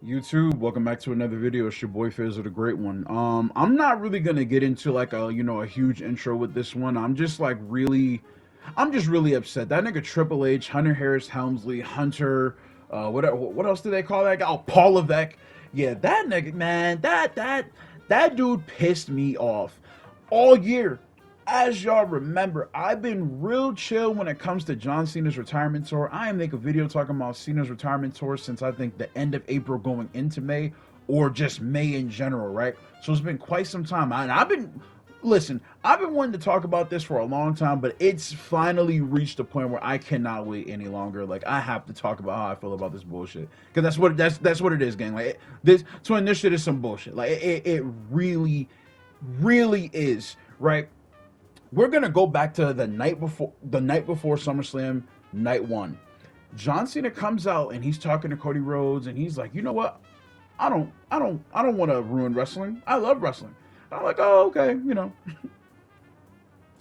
YouTube, welcome back to another video. It's your boy Faisal, the great one. I'm not really gonna get into like a huge intro with this one. I'm just really upset. That nigga Triple H, Hunter Harris Helmsley, Hunter, what else do they call that guy? Oh, Paul Levesque. Yeah, that nigga, man, that dude pissed me off all year. As y'all remember, I've been real chill when it comes to John Cena's retirement tour. I am making a video talking about Cena's retirement tour since I think the end of April going into May, or just May in general, right? So it's been quite some time. I've been wanting to talk about this for a long time, but it's finally reached a point where I cannot wait any longer. Like, I have to talk about how I feel about this bullshit, because that's what it is, gang. Like, this shit is some bullshit. Like, it really, really is, right? We're gonna go back to the night before SummerSlam, night one. John Cena comes out and he's talking to Cody Rhodes and he's like, you know what? I don't want to ruin wrestling. I love wrestling. I'm like, oh, okay,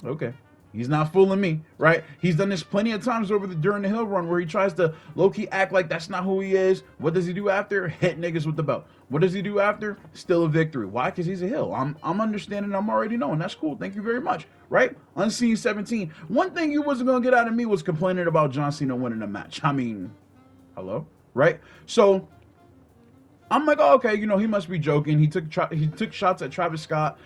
okay. He's not fooling me, right? He's done this plenty of times during the Hill Run where he tries to low-key act like that's not who he is. What does he do after? Hit niggas with the belt. What does he do after? Still a victory. Why? Because he's a heel. I'm understanding. I'm already knowing. That's cool. Thank you very much, right? Unseen 17. One thing you wasn't going to get out of me was complaining about John Cena winning a match. I mean, hello? Right? So I'm like, oh, okay, he must be joking. He took shots at Travis Scott.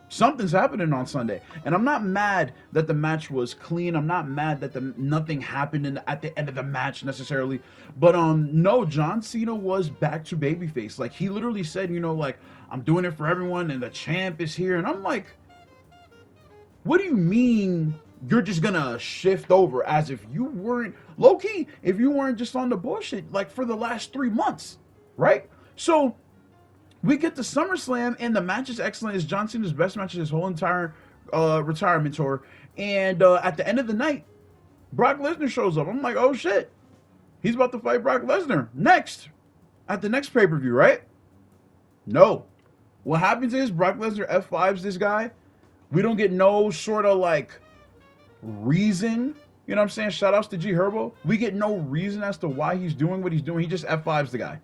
Something's happening on Sunday, and I'm not mad that the match was clean. I'm not mad that nothing happened at the end of the match necessarily. But no, John Cena was back to babyface. Like, he literally said, like, I'm doing it for everyone, and the champ is here. And I'm like, what do you mean you're just gonna shift over as if you weren't low-key, if you weren't just on the bullshit like for the last 3 months, right? So we get to SummerSlam, and the match is excellent. It's John Cena's best match of his whole entire retirement tour. And at the end of the night, Brock Lesnar shows up. I'm like, oh shit, he's about to fight Brock Lesnar next at the next pay-per-view, right? No. What happens is Brock Lesnar F5s this guy. We don't get no sort of like reason. You know what I'm saying? Shout outs to G Herbo. We get no reason as to why he's doing what he's doing. He just F5s the guy.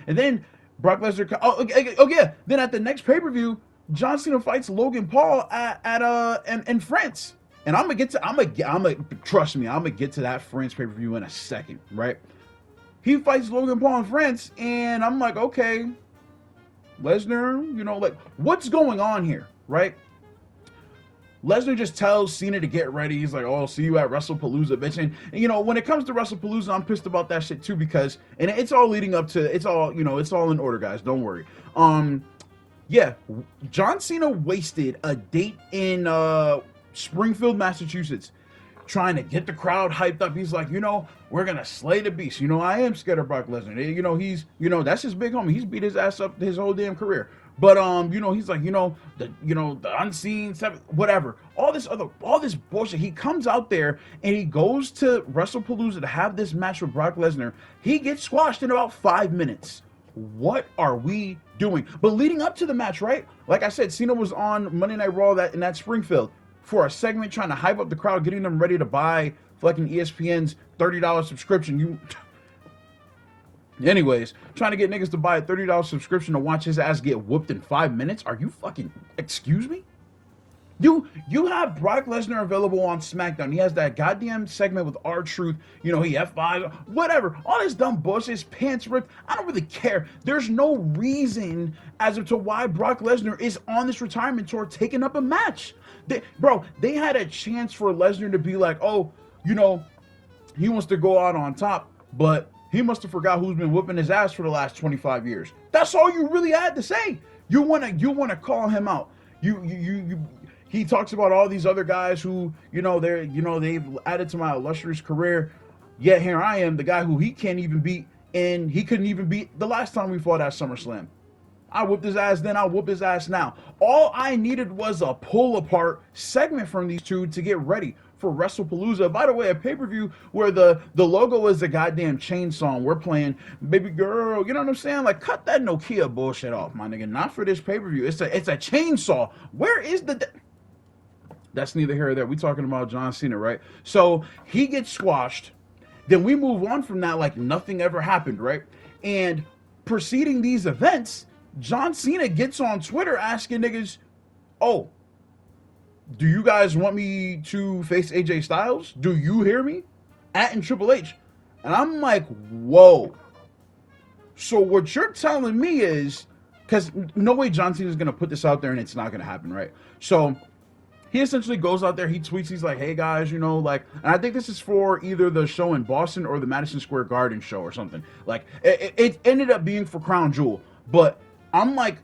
And then Brock Lesnar. Oh yeah. Then at the next pay per view, John Cena fights Logan Paul in France. And I'm gonna trust me. I'm gonna get to that France pay per view in a second, right? He fights Logan Paul in France, and I'm like, okay, Lesnar, like, what's going on here, right? Lesnar just tells Cena to get ready. He's like, oh, see you at WrestlePalooza, bitch. And when it comes to WrestlePalooza, I'm pissed about that shit too, because, and it's all leading up to, it's all in order, guys. Don't worry. Yeah, John Cena wasted a date in Springfield, Massachusetts, trying to get the crowd hyped up. He's like, we're gonna slay the beast. I am scared of Brock Lesnar. He's, that's his big homie. He's beat his ass up his whole damn career. But he's like, the unseen seven, whatever. All this bullshit. He comes out there and he goes to WrestlePalooza to have this match with Brock Lesnar. He gets squashed in about 5 minutes. What are we doing? But leading up to the match, right? Like I said, Cena was on Monday Night Raw in that Springfield for a segment trying to hype up the crowd, getting them ready to buy fucking ESPN's $30 subscription. Anyways, trying to get niggas to buy a $30 subscription to watch his ass get whooped in 5 minutes? Are you fucking, excuse me? You have Brock Lesnar available on SmackDown. He has that goddamn segment with R-Truth. He F5, whatever. All this dumb bullshit, his pants ripped. I don't really care. There's no reason as to why Brock Lesnar is on this retirement tour taking up a match. They had a chance for Lesnar to be like, oh, he wants to go out on top, but he must have forgot who's been whooping his ass for the last 25 years. That's all you really had to say. You wanna call him out. He talks about all these other guys who, they've added to my illustrious career. Yet here I am, the guy who he can't even beat, and he couldn't even beat the last time we fought at SummerSlam. I whooped his ass then, I'll whoop his ass now. All I needed was a pull apart segment from these two to get ready for WrestlePalooza. By the way, a pay-per-view where the logo is a goddamn chainsaw. We're playing Baby Girl, you know what I'm saying? Like, cut that Nokia bullshit off, my nigga. Not for this pay-per-view. It's a chainsaw. Where is that's neither here or there. We talking about John Cena, right? So he gets squashed. Then we move on from that like nothing ever happened, right? And preceding these events, John Cena gets on Twitter asking niggas, oh, do you guys want me to face AJ Styles? Do you hear me? At in Triple H. And I'm like, whoa. So what you're telling me is, because no way John Cena is going to put this out there and it's not going to happen, right? So he essentially goes out there, he tweets, he's like, hey guys, you know, like, and I think this is for either the show in Boston or the Madison Square Garden show or something. Like, it ended up being for Crown Jewel. But I'm like,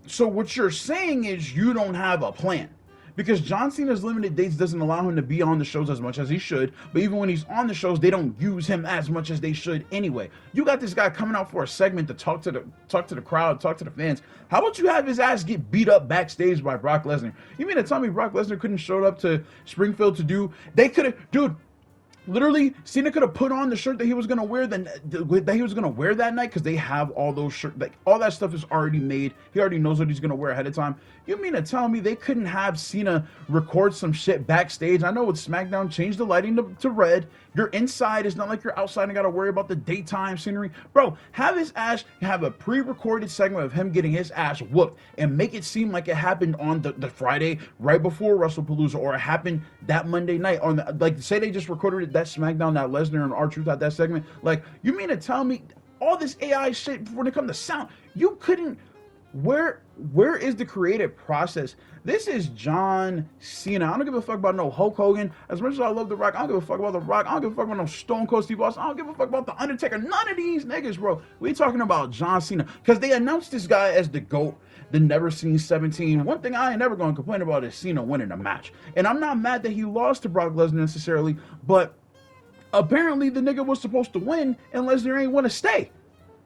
so what you're saying is you don't have a plan. Because John Cena's limited dates doesn't allow him to be on the shows as much as he should. But even when he's on the shows, they don't use him as much as they should anyway. You got this guy coming out for a segment to talk to the crowd, talk to the fans. How about you have his ass get beat up backstage by Brock Lesnar? You mean to tell me Brock Lesnar couldn't show up to Springfield to do? They could have, dude. Literally, Cena could have put on the shirt that he was gonna wear that night, because they have all those shirts, like all that stuff is already made. He already knows what he's gonna wear ahead of time. You mean to tell me they couldn't have Cena record some shit backstage? I know with SmackDown, change the lighting to red. You're inside. It's not like you're outside and gotta worry about the daytime scenery. Bro, have his ass have a pre-recorded segment of him getting his ass whooped and make it seem like it happened on the Friday right before WrestlePalooza, or it happened that Monday night on the, like, say they just recorded that SmackDown, that Lesnar and R-Truth at that segment. Like, you mean to tell me all this AI shit when it comes to sound, you couldn't, where is the creative process? This is John Cena. I don't give a fuck about no Hulk Hogan. As much as I love The Rock, I don't give a fuck about The Rock. I don't give a fuck about no Stone Cold Steve Austin. I don't give a fuck about The Undertaker. None of these niggas, bro. We talking about John Cena. Because they announced this guy as the GOAT, the never seen 17. One thing I ain't never going to complain about is Cena winning a match. And I'm not mad that he lost to Brock Lesnar necessarily, but apparently the nigga was supposed to win and Lesnar ain't want to stay.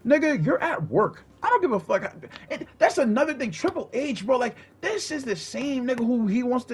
Nigga, you're at work. I don't give a fuck. That's another thing. Triple H, bro, like, this is the same nigga who he wants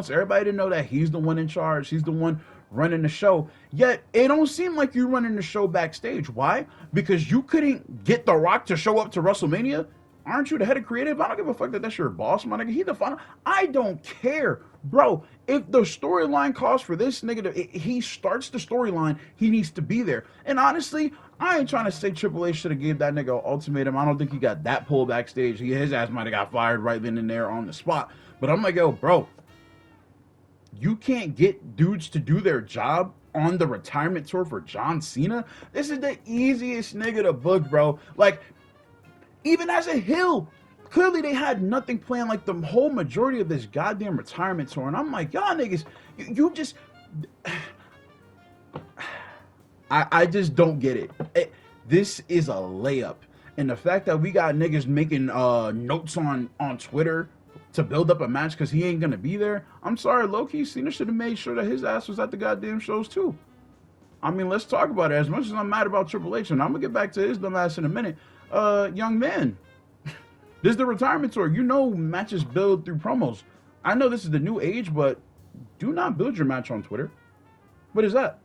everybody to know that he's the one in charge. He's the one running the show. Yet it don't seem like you running the show backstage. Why? Because you couldn't get The Rock to show up to WrestleMania. Aren't you the head of creative? I don't give a fuck that that's your boss, my nigga. He the final. I don't care, bro. If the storyline calls for this nigga he starts the storyline, he needs to be there. And honestly, I ain't trying to say Triple H should have gave that nigga an ultimatum. I don't think he got that pull backstage. His ass might have got fired right then and there on the spot. But I'm like, yo, bro, you can't get dudes to do their job on the retirement tour for John Cena? This is the easiest nigga to book, bro. Like, even as a heel, clearly they had nothing planned, like the whole majority of this goddamn retirement tour. And I'm like, y'all niggas, you just, I just don't get it. This is a layup. And the fact that we got niggas making notes on Twitter to build up a match because he ain't gonna be there. I'm sorry, low-key, Cena should have made sure that his ass was at the goddamn shows too. I mean, let's talk about it. As much as I'm mad about Triple H, and I'm gonna get back to his dumb ass in a minute. Young man, this is the retirement tour. You know matches build through promos. I know this is the new age, but do not build your match on Twitter. What is that?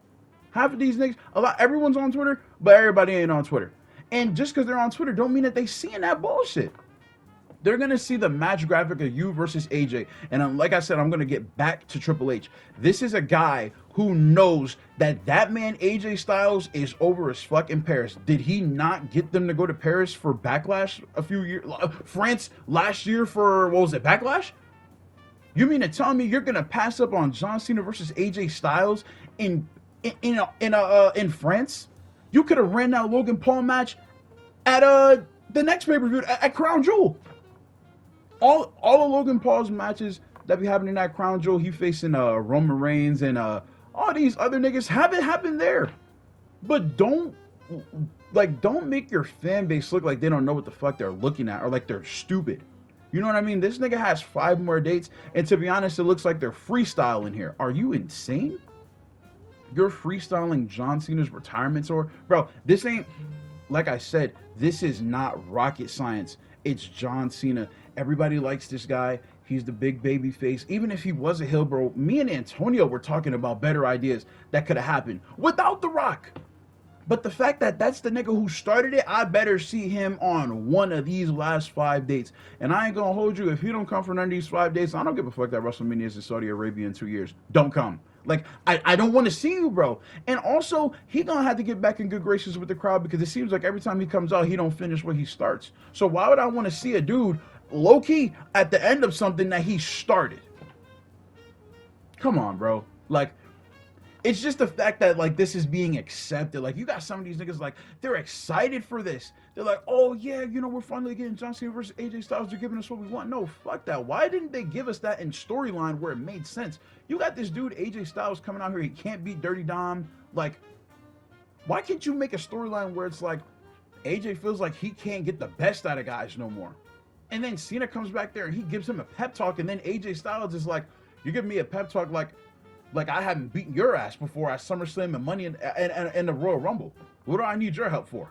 Half of these niggas, everyone's on Twitter, but everybody ain't on Twitter. And just because they're on Twitter don't mean that they seeing that bullshit. They're going to see the match graphic of you versus AJ. And like I said, I'm going to get back to Triple H. This is a guy who knows that man AJ Styles is over as fuck in Paris. Did he not get them to go to Paris for Backlash a few years? France last year for, what was it, Backlash? You mean to tell me you're going to pass up on John Cena versus AJ Styles in France? You could have ran that Logan Paul match at the next pay-per-view at Crown Jewel. All of Logan Paul's matches that be happening at Crown Jewel, he facing Roman Reigns and all these other niggas, have it happen there. But don't make your fan base look like they don't know what the fuck they're looking at or like they're stupid. You know what I mean? This nigga has 5 more dates, and to be honest, it looks like they're freestyling here. Are you insane? You're freestyling John Cena's retirement tour? Bro, this ain't, like I said, this is not rocket science. It's John Cena. Everybody likes this guy. He's the big baby face. Even if he was a heel, bro, me and Antonio were talking about better ideas that could have happened without The Rock. But the fact that that's the nigga who started it, I better see him on one of these last 5 dates. And I ain't gonna hold you. If he don't come for none of these 5 dates, I don't give a fuck that WrestleMania is in Saudi Arabia in 2 years. Don't come. Like, I don't want to see you, bro. And also, he gonna have to get back in good graces with the crowd because it seems like every time he comes out, he don't finish what he starts. So why would I want to see a dude low key at the end of something that he started? Come on, bro. Like, it's just the fact that like this is being accepted. Like you got some of these niggas like they're excited for this. They're like, oh yeah, you know, we're finally getting John Cena versus AJ Styles. They're giving us what we want. No, fuck that. Why didn't they give us that in storyline where it made sense? You got this dude AJ Styles coming out here. He can't beat Dirty Dom. Like, why can't you make a storyline where it's like AJ feels like he can't get the best out of guys no more? And then Cena comes back there and he gives him a pep talk, and then AJ Styles is like, "You give me a pep talk like I haven't beaten your ass before at SummerSlam and Money in the Royal Rumble. What do I need your help for?"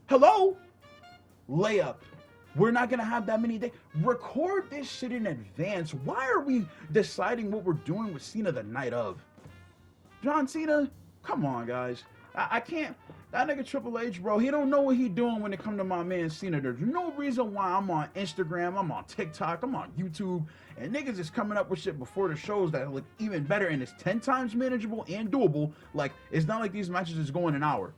Hello? Layup. We're not gonna have that many days. Record this shit in advance. Why are we deciding what we're doing with Cena the night of? John Cena? Come on, guys. I can't. That nigga Triple H, bro, he don't know what he doing when it come to my man Cena. There's no reason why I'm on Instagram, I'm on TikTok, I'm on YouTube, and niggas is coming up with shit before the shows that look even better, and it's 10 times manageable and doable. Like, it's not like these matches is going an hour.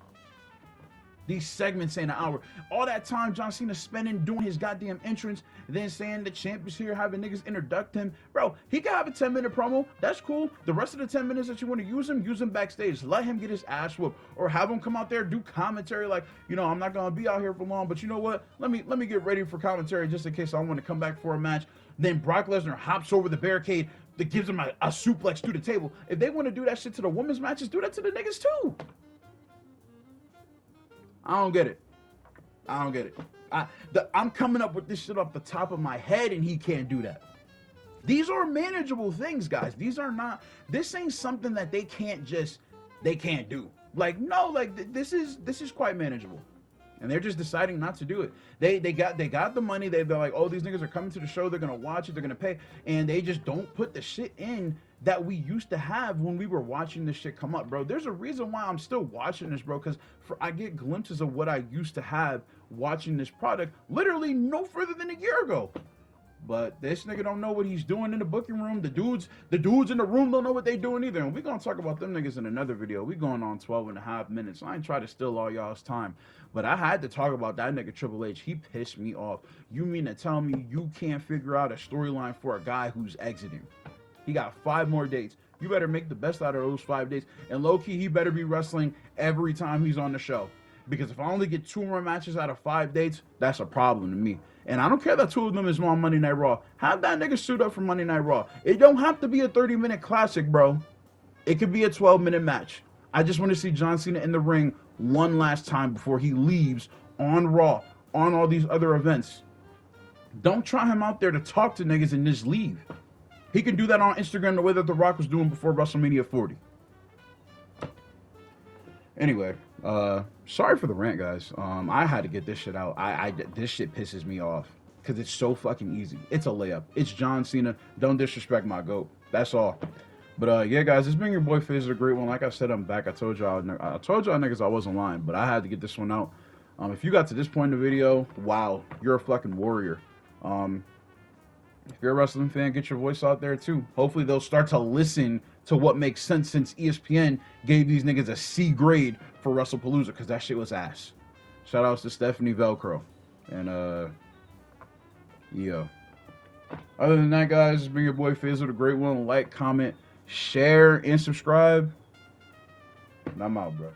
These segments ain't an hour. All that time John Cena spending doing his goddamn entrance, then saying the champ is here, having niggas introduct him. Bro, he can have a 10-minute promo. That's cool. The rest of the 10 minutes that you want to use him backstage. Let him get his ass whooped. Or have him come out there, do commentary like, you know, I'm not going to be out here for long, but you know what? Let me get ready for commentary just in case I want to come back for a match. Then Brock Lesnar hops over the barricade that gives him a suplex to the table. If they want to do that shit to the women's matches, do that to the niggas too. I don't get it. I don't get it. I'm coming up with this shit off the top of my head, and he can't do that. These are manageable things, guys. These are not. This ain't something that they can't do. Like, no, like this is quite manageable, and they're just deciding not to do it. They got the money. They're like, oh, these niggas are coming to the show. They're gonna watch it. They're gonna pay, and they just don't put the shit in that we used to have when we were watching this shit come up, bro. There's a reason why I'm still watching this, bro, because I get glimpses of what I used to have watching this product literally no further than a year ago. But this nigga don't know what he's doing in the booking room. The dudes in the room don't know what they doing either. And we're going to talk about them niggas in another video. We going on 12 and a half minutes. I ain't trying to steal all y'all's time. But I had to talk about that nigga Triple H. He pissed me off. You mean to tell me you can't figure out a storyline for a guy who's exiting? He got 5 more dates. You better make the best out of those 5 dates. And low-key, he better be wrestling every time he's on the show. Because if I only get 2 more matches out of 5 dates, that's a problem to me. And I don't care that 2 of them is on Monday Night Raw. Have that nigga suit up for Monday Night Raw. It don't have to be a 30-minute classic, bro. It could be a 12-minute match. I just want to see John Cena in the ring one last time before he leaves on Raw, on all these other events. Don't try him out there to talk to niggas and just leave. He can do that on Instagram the way that The Rock was doing before WrestleMania 40. Anyway, sorry for the rant, guys. I had to get this shit out. This shit pisses me off because it's so fucking easy. It's a layup. It's John Cena. Don't disrespect my GOAT. That's all. But yeah, guys, it's been your boy Fizz, a great one. Like I said, I'm back. I told y'all niggas I wasn't lying, but I had to get this one out. If you got to this point in the video, wow, you're a fucking warrior. If you're a wrestling fan, get your voice out there too. Hopefully they'll start to listen to what makes sense since ESPN gave these niggas a C grade for WrestlePalooza because that shit was ass. Shout outs to Stephanie Velcro. And yeah. Other than that, guys, it's been your boy Fizz with a great one. Like, comment, share, and subscribe. And I'm out, bro.